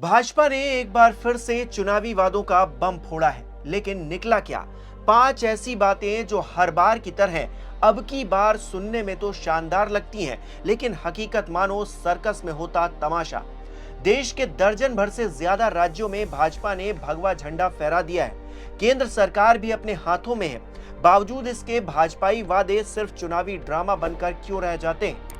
भाजपा ने एक बार फिर से चुनावी वादों का बम फोड़ा है, लेकिन निकला क्या? 5 ऐसी बातें जो हर बार की तरह अब की बार सुनने में तो शानदार लगती हैं, लेकिन हकीकत मानो सर्कस में होता तमाशा। देश के दर्जन भर से ज्यादा राज्यों में भाजपा ने भगवा झंडा फहरा दिया है। केंद्र सरकार भी अपने हाथों में है। बावजूद इसके भाजपाई वादे सिर्फ चुनावी ड्रामा बनकर क्यों रह जाते हैं?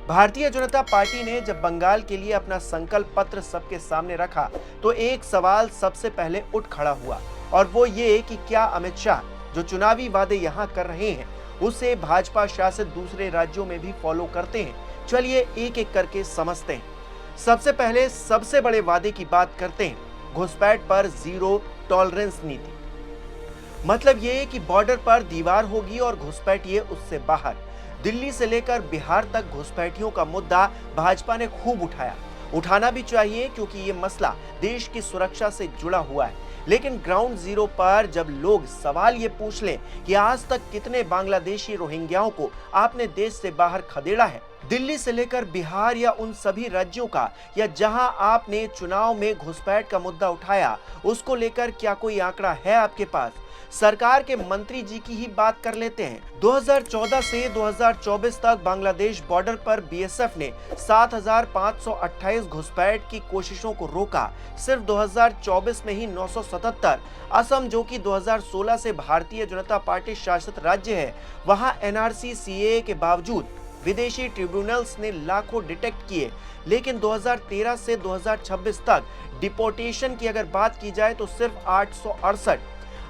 भारतीय जनता पार्टी ने जब बंगाल के लिए अपना संकल्प पत्र सबके सामने रखा तो एक सवाल सबसे पहले उठ खड़ा हुआ, और वो ये कि क्या अमित शाह जो चुनावी वादे यहां कर रहे हैं उसे भाजपा शासित दूसरे राज्यों में भी फॉलो करते हैं? चलिए एक एक करके समझते हैं। सबसे पहले सबसे बड़े वादे की बात करते हैं, घुसपैठ पर जीरो टॉलरेंस नीति। मतलब ये कि बॉर्डर पर दीवार होगी और घुसपैठिए उससे बाहर। दिल्ली से लेकर बिहार तक घुसपैठियों का मुद्दा भाजपा ने खूब उठाया। उठाना भी चाहिए, क्योंकि ये मसला देश की सुरक्षा से जुड़ा हुआ है। लेकिन ग्राउंड जीरो पर जब लोग सवाल ये पूछ लें कि आज तक कितने बांग्लादेशी रोहिंग्याओं को आपने देश से बाहर खदेड़ा है, दिल्ली से लेकर बिहार या उन सभी राज्यों का, या जहां आपने चुनाव में घुसपैठ का मुद्दा उठाया, उसको लेकर क्या कोई आंकड़ा है आपके पास? सरकार के मंत्री जी की ही बात कर लेते हैं। 2014 से 2024 तक बांग्लादेश बॉर्डर पर बीएसएफ ने 7,528 घुसपैठ की कोशिशों को रोका। सिर्फ 2024 में ही 977। असम, जो कि 2016 से भारतीय जनता पार्टी शासित राज्य है, वहां एनआरसी सीएए के बावजूद विदेशी ट्रिब्यूनल्स ने लाखों डिटेक्ट किए। लेकिन 2013 से 2026 तक डिपोर्टेशन की अगर बात की जाए तो सिर्फ 868।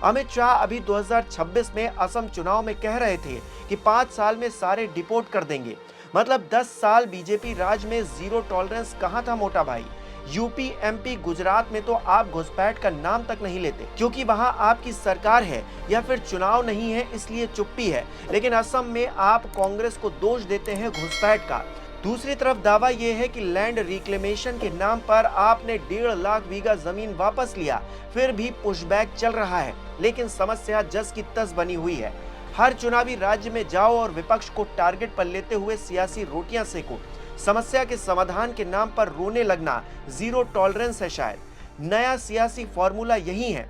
अमित शाह अभी 2026 में असम चुनाव में कह रहे थे कि 5 साल में सारे डिपोर्ट कर देंगे। मतलब 10 साल बीजेपी राज में जीरो टॉलरेंस कहां था मोटा भाई? यूपी, एमपी, गुजरात में तो आप घुसपैठ का नाम तक नहीं लेते, क्योंकि वहां आपकी सरकार है, या फिर चुनाव नहीं है इसलिए चुप्पी है। लेकिन असम में आप कांग्रेस को दोष देते हैं घुसपैठ का। दूसरी तरफ दावा यह है कि लैंड रिक्लेमेशन के नाम पर आपने 1.5 लाख बीघा जमीन वापस लिया, फिर भी पुशबैक चल रहा है। लेकिन समस्या जस की तस बनी हुई है। हर चुनावी राज्य में जाओ और विपक्ष को टारगेट पर लेते हुए सियासी रोटियां सेको। समस्या के समाधान के नाम पर रोने लगना जीरो टॉलरेंस है। शायद नया सियासी फॉर्मूला यही है,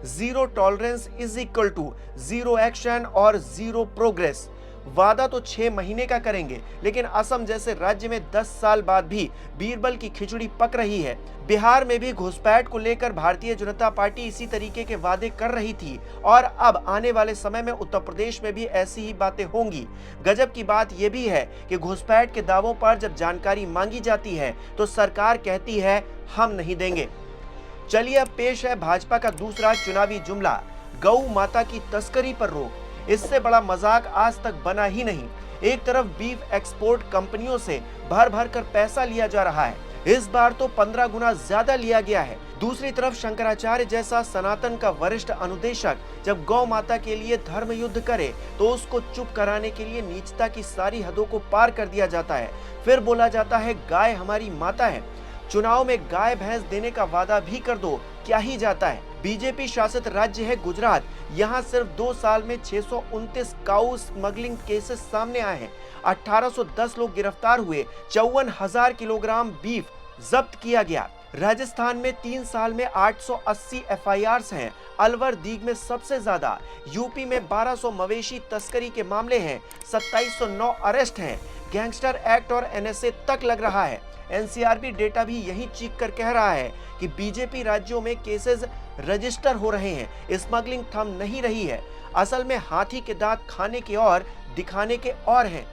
zero tolerance is equal to zero action और जीरो प्रोग्रेस। वादा तो 6 महीने का करेंगे, लेकिन असम जैसे राज्य में 10 साल बाद भी बीरबल की खिचड़ी पक रही है। बिहार में भी घुसपैठ को लेकर भारतीय जनता पार्टी इसी तरीके के वादे कर रही थी, और अब आने वाले समय में उत्तर प्रदेश में भी ऐसी ही बातें होंगी। गजब की बात यह भी है कि घुसपैठ के दावों पर जब जानकारी मांगी जाती है तो सरकार कहती है हम नहीं देंगे। चलिए अब पेश है भाजपा का दूसरा चुनावी जुमला, गौ माता की तस्करी पर रोक। इससे बड़ा मजाक आज तक बना ही नहीं। एक तरफ बीफ एक्सपोर्ट कंपनियों से भर भर कर पैसा लिया जा रहा है, इस बार तो 15 गुना ज्यादा लिया गया है। दूसरी तरफ शंकराचार्य जैसा सनातन का वरिष्ठ अनुदेशक जब गौ माता के लिए धर्म युद्ध करे तो उसको चुप कराने के लिए नीचता की सारी हदों को पार कर दिया जाता है। फिर बोला जाता है गाय हमारी माता है। चुनाव में गाय भैंस देने का वादा भी कर दो, क्या ही जाता है। बीजेपी शासित राज्य है गुजरात, यहाँ सिर्फ 2 साल में 629 काऊ स्मगलिंग केसेस सामने आए हैं। 1810 लोग गिरफ्तार हुए, 54,000 किलोग्राम बीफ जब्त किया गया। राजस्थान में 3 साल में 880 एफआईआर्स हैं, अलवर दीग में सबसे ज्यादा। यूपी में 1200 मवेशी तस्करी के मामले हैं, 2709 अरेस्ट हैं। गैंगस्टर एक्ट और एनएसए तक लग रहा है। एनसीआरबी डेटा भी यही चीख कर कह रहा है कि बीजेपी राज्यों में केसेस रजिस्टर हो रहे हैं, स्मगलिंग थम नहीं रही है। असल में हाथी के दांत खाने के और दिखाने के और हैं।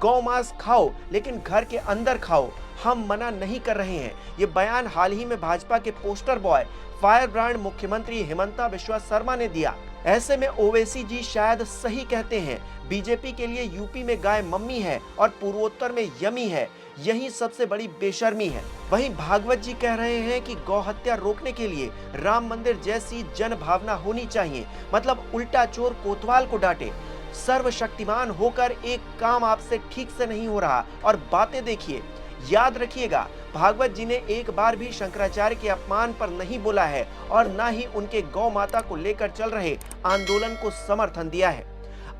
गौ मांस खाओ, लेकिन घर के अंदर खाओ, हम मना नहीं कर रहे हैं। ये बयान हाल ही में भाजपा के पोस्टर बॉय, फायर ब्रांड मुख्यमंत्री हिमंता बिश्वा शर्मा ने दिया। ऐसे में ओवैसी जी शायद सही कहते हैं, बीजेपी के लिए यूपी में गाय मम्मी है और पूर्वोत्तर में यमी है। यही सबसे बड़ी बेशर्मी है। वहीं भागवत जी कह रहे हैं कि गौ हत्या रोकने के लिए राम मंदिर जैसी जन भावना होनी चाहिए, मतलब उल्टा चोर कोतवाल को डांटे। सर्वशक्तिमान होकर एक काम आपसे ठीक से नहीं हो रहा, और बातें देखिए। याद रखिएगा, भागवत जी ने एक बार भी शंकराचार्य के अपमान पर नहीं बोला है, और न ही उनके गौ माता को लेकर चल रहे आंदोलन को समर्थन दिया है।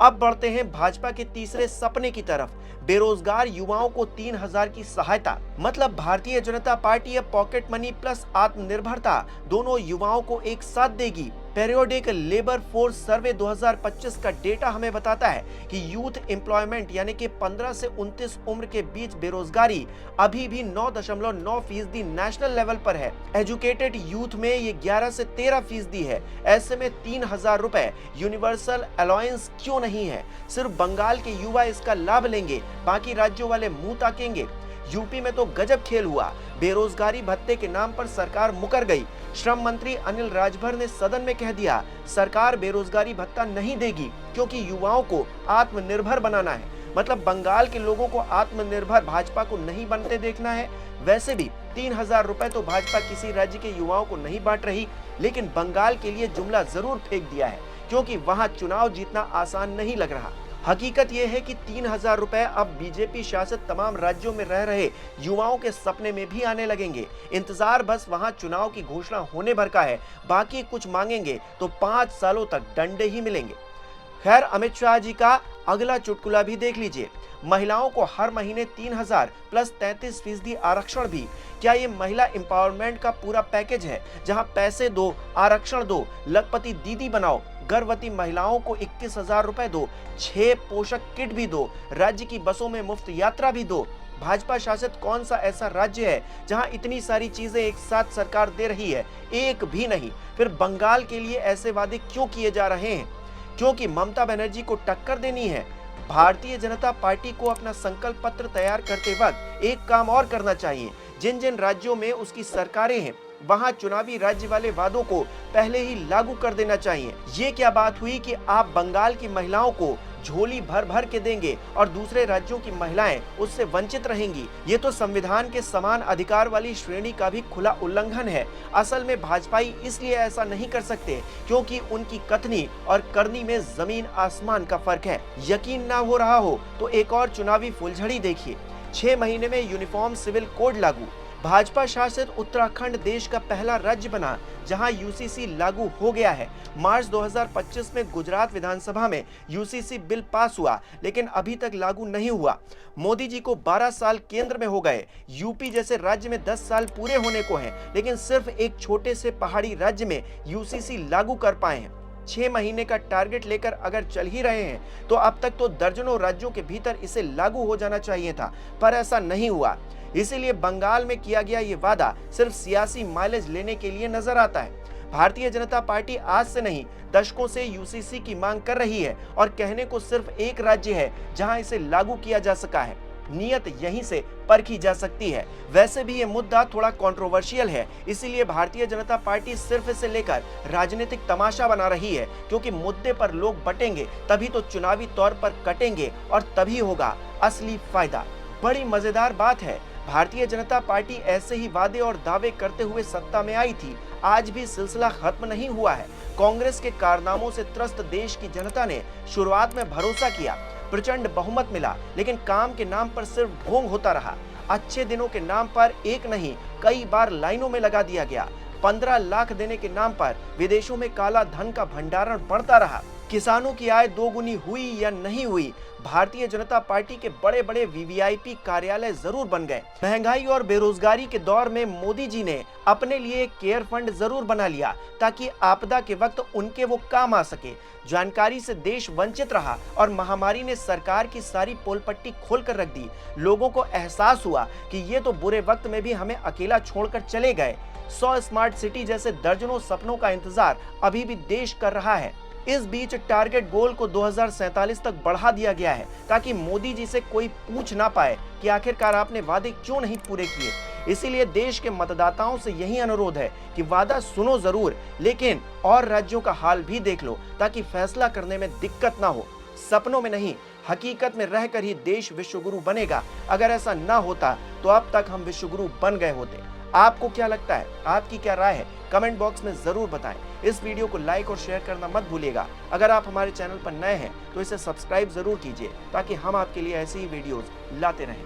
अब बढ़ते हैं भाजपा के तीसरे सपने की तरफ, बेरोजगार युवाओं को 3,000 की सहायता। मतलब भारतीय जनता पार्टी अब पॉकेट मनी प्लस आत्मनिर्भरता दोनों युवाओं को एक साथ देगी। पेरियोडिक लेबर फोर्स सर्वे 2025 का डेटा हमें बताता है कि यूथ एम्प्लॉयमेंट यानी कि 15 से 29 उम्र के बीच बेरोजगारी अभी भी 9.9% नेशनल लेवल पर है। एजुकेटेड यूथ में ये 11 से 13% है। ऐसे में 3,000 रुपए यूनिवर्सल अलाउंस क्यों नहीं है? सिर्फ बंगाल के युवा इसका लाभ लेंगे, बाकी राज्यों वाले मुंह ताकेंगे। यूपी में तो गजब खेल हुआ, बेरोजगारी भत्ते के नाम पर सरकार मुकर गई। श्रम मंत्री अनिल राजभर ने सदन में कह दिया, सरकार बेरोजगारी भत्ता नहीं देगी क्योंकि युवाओं को आत्मनिर्भर बनाना है। मतलब बंगाल के लोगों को आत्मनिर्भर भाजपा को नहीं बनते देखना है। वैसे भी 3,000 रुपए तो भाजपा किसी राज्य के युवाओं को नहीं बांट रही, लेकिन बंगाल के लिए जुमला जरूर फेंक दिया है क्योंकि वहां चुनाव जीतना आसान नहीं लग रहा। हकीकत यह है कि 3,000 रुपए अब बीजेपी शासित तमाम राज्यों में रह रहे युवाओं के सपने में भी आने लगेंगे। इंतजार बस वहां चुनाव की घोषणा होने भर का है, बाकी कुछ मांगेंगे तो 5 सालों तक डंडे ही मिलेंगे। खैर, अमित शाह जी का अगला चुटकुला भी देख लीजिए। महिलाओं को हर महीने 3,000 प्लस 33% आरक्षण भी। क्या ये महिला एम्पावरमेंट का पूरा पैकेज है, जहां पैसे दो, आरक्षण दो, लखपति दीदी बनाओ, गर्भवती महिलाओं को 21,000 रुपए दो, 6 पोषक किट भी दो, राज्य की बसों में मुफ्त यात्रा भी दो? भाजपा शासित कौन सा ऐसा राज्य है जहां इतनी सारी चीजें एक साथ सरकार दे रही है? एक भी नहीं। फिर बंगाल के लिए ऐसे वादे क्यों किए जा रहे हैं? क्योंकि ममता बनर्जी को टक्कर देनी है। भारतीय जनता पार्टी को अपना संकल्प पत्र तैयार करते वक्त एक काम और करना चाहिए। जिन जिन राज्यों में उसकी सरकारें हैं, वहां चुनावी राज्य वाले वादों को पहले ही लागू कर देना चाहिए। ये क्या बात हुई कि आप बंगाल की महिलाओं को झोली भर भर के देंगे और दूसरे राज्यों की महिलाएं उससे वंचित रहेंगी? ये तो संविधान के समान अधिकार वाली श्रेणी का भी खुला उल्लंघन है। असल में भाजपाई इसलिए ऐसा नहीं कर सकते क्योंकि उनकी कथनी और करनी में जमीन आसमान का फर्क है। यकीन ना हो रहा हो तो एक और चुनावी फुलझड़ी देखिए। 6 महीने में यूनिफॉर्म सिविल कोड लागू। भाजपा शासित उत्तराखंड देश का पहला राज्य बना जहां यूसीसी लागू हो गया है। मार्च 2025 में गुजरात विधानसभा में यूसीसी बिल पास हुआ, लेकिन अभी तक लागू नहीं हुआ। मोदी जी को 12 साल केंद्र में हो गए। यूपी जैसे राज्य में 10 साल पूरे होने को हैं, लेकिन सिर्फ एक छोटे से पहाड़ी राज्य में यूसीसी लागू कर पाए हैं। 6 महीने का टारगेट लेकर अगर चल ही रहे हैं तो अब तक तो दर्जनों राज्यों के भीतर इसे लागू हो जाना चाहिए था, पर ऐसा नहीं हुआ। इसीलिए बंगाल में किया गया ये वादा सिर्फ सियासी माइलेज लेने के लिए नजर आता है। भारतीय जनता पार्टी आज से नहीं, दशकों से यूसीसी की मांग कर रही है और कहने को सिर्फ एक राज्य है जहां इसे लागू किया जा सका है। नियत यहीं से परखी जा सकती है। वैसे भी ये मुद्दा थोड़ा कंट्रोवर्शियल है, इसीलिए भारतीय जनता पार्टी सिर्फ इसे लेकर राजनीतिक तमाशा बना रही है, क्योंकि मुद्दे पर लोग बटेंगे तभी तो चुनावी तौर पर कटेंगे और तभी होगा असली फायदा। बड़ी मजेदार बात है, भारतीय जनता पार्टी ऐसे ही वादे और दावे करते हुए सत्ता में आई थी। आज भी सिलसिला खत्म नहीं हुआ है। कांग्रेस के कारनामों से त्रस्त देश की जनता ने शुरुआत में भरोसा किया, प्रचंड बहुमत मिला, लेकिन काम के नाम पर सिर्फ ढोंग होता रहा। अच्छे दिनों के नाम पर एक नहीं कई बार लाइनों में लगा दिया गया। 15 लाख देने के नाम पर विदेशों में काला धन का भंडारण बढ़ता रहा। किसानों की आय दोगुनी हुई या नहीं हुई, भारतीय जनता पार्टी के बड़े बड़े वीवीआईपी कार्यालय जरूर बन गए। महंगाई और बेरोजगारी के दौर में मोदी जी ने अपने लिए केयर फंड जरूर बना लिया ताकि आपदा के वक्त उनके वो काम आ सके। जानकारी से देश वंचित रहा और महामारी ने सरकार की सारी पोलपट्टी खोल कर रख दी। लोगों को एहसास हुआ कि ये तो बुरे वक्त में भी हमें अकेला छोड़कर चले गए। 100 स्मार्ट सिटी जैसे दर्जनों सपनों का इंतजार अभी भी देश कर रहा है। इस बीच टारगेट गोल को 2047 तक बढ़ा दिया गया है ताकि मोदी जी से कोई पूछ ना पाए कि आखिरकार आपने वादे क्यों नहीं पूरे किए। इसीलिए देश के मतदाताओं से यही अनुरोध है कि वादा सुनो जरूर, लेकिन और राज्यों का हाल भी देख लो ताकि फैसला करने में दिक्कत ना हो। सपनों में नहीं, हकीकत में रहकर ही देश विश्वगुरु बनेगा। अगर ऐसा ना होता तो अब तक हम विश्वगुरु बन गए होते। आपको क्या लगता है? आपकी क्या राय है? कमेंट बॉक्स में जरूर बताएं। इस वीडियो को लाइक और शेयर करना मत भूलिएगा। अगर आप हमारे चैनल पर नए हैं तो इसे सब्सक्राइब जरूर कीजिए ताकि हम आपके लिए ऐसी ही वीडियोस लाते रहें।